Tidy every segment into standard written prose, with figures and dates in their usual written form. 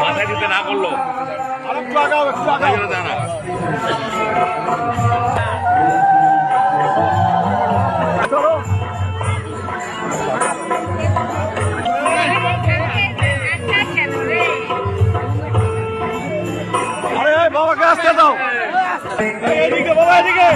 মাথায় দিতে না করলো আরেকটু আগাও একটু আগাও জানা বাবাকে আসতে দাও এদিকে বাবা এদিকে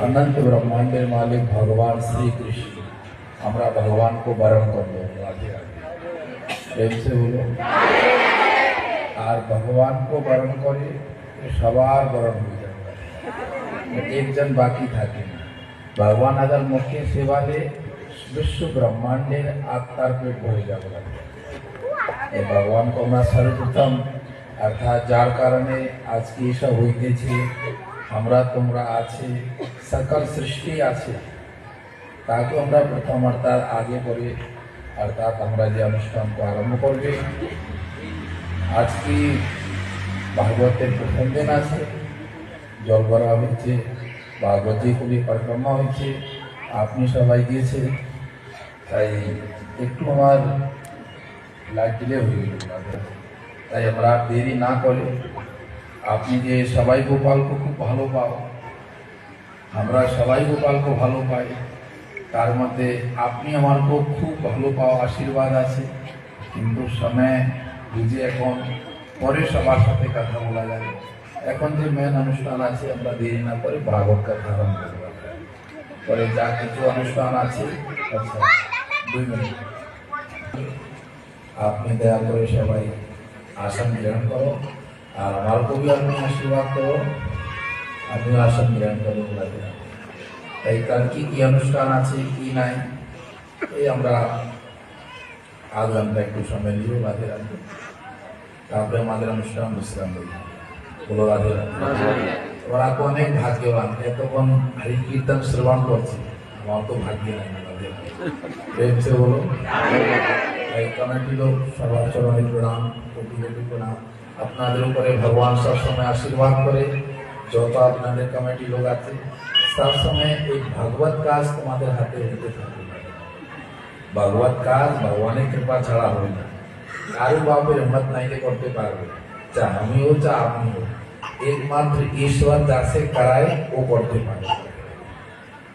अनंत ब्रह्मांडे मालिक भगवान श्री कृष्ण हमरा भगवान को वरण कर दो प्रेम से बोलो और भगवान को वरण करे तो सवार वरण हो जाएगा एक जन बाकी থাকে না भगवान अगर मुख्य सेवा ले विश्व ब्रह्मांडे आत्मार पेट भरे जाবে भगवान को আমরা सर्वप्रथम अर्थात जार कारणे आज की सब হইতেছে আমরা তোমরা আছে सकल सृष्टि আছে ताकि আমরা प्रथम अर्थात आगे बढ़े अर्थात আমরা যে অনুষ্ঠান को आरम्भ করবে आज की भागवतेर प्रथम दिन আছে জল ভরা হচ্ছে ভাগবত জি কুলি পরিক্রমা হচ্ছে আপনি সবাই গিয়েছে তাই একটু আমার লাইট দিলে হয়ে গেল তাই আমরা দেরি না করে আপনি যে সবাই গোপাল को খুব ভালো পাও আমরা সবাই গোপাল को ভালো পাই তার মধ্যে আপনি আমার को খুব ভালো পাও আশীর্বাদ আছে কিন্তু সময় বুঝে এখন পরে সবার সাথে কথা বলা যাবে এখন যে মেন অনুষ্ঠান আছে আমরা দেরি না করে ভাগবত কথা আরম্ভ করব পরে যা কিছু অনুষ্ঠান আছে আচ্ছা 2 মিনিট আপনি দয়া করে সবাই আসন গ্রহণ করো আর আমার को भी আপনি আশীর্বাদ করো আপনি আসন গ্রহণ করো বলে তাই কাল কি অনুষ্ঠান আছে কি নাই এই আমরা আজ আমরা একটু সময় নিয়ে রাধে রাধে তারপরে আমাদের অনুষ্ঠান বিশ্রাম দেব বলো রাধে রাধে ওরা তো অনেক ভাগ্যবান এতক্ষণ হরি কীর্তন শ্রবণ করছে আমার তো ভাগ্য নাই রাধে প্রেম সে বলো এই কমিটি লোক সবার চরণে প্রণাম কোটি কোটি প্রণাম আপনাদের উপরে ভগবান সব সময় আশীর্বাদ করে যত আপনাদের কমিটি লোক আছে सब समय एक भागवत काज तुम्हारे हाथे होते থাকে भागवत काज भगवाনের কৃপা ছাড়া হয় না কারো বাপের হিম্মত নাইলে করতে পারবে চা আমিও চা আপনিও একমাত্র ঈশ্বর যাকে করায় ও করতে পারে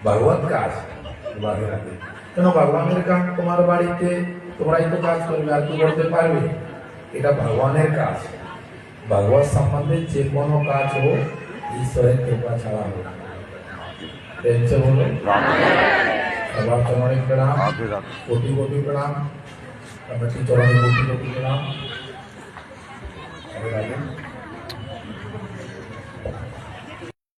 ভাগবত কাজ তোমাদের হাতে কেন ভগবানের কাজ তোমার বাড়িতে তোমরাই তো কাজ করবে আর কি করতে পারবে এটা ভগবানের কাজ ভগবত সম্বন্ধে যে কোনো কাজ হোক ঈশ্বরের কৃপা ছাড়া হয় না प्रेम से बोलो सবার चरणे प्रणाम कोटि कोटि प्रणाम कमिटी चरणे कोटि कोटि प्रणाम।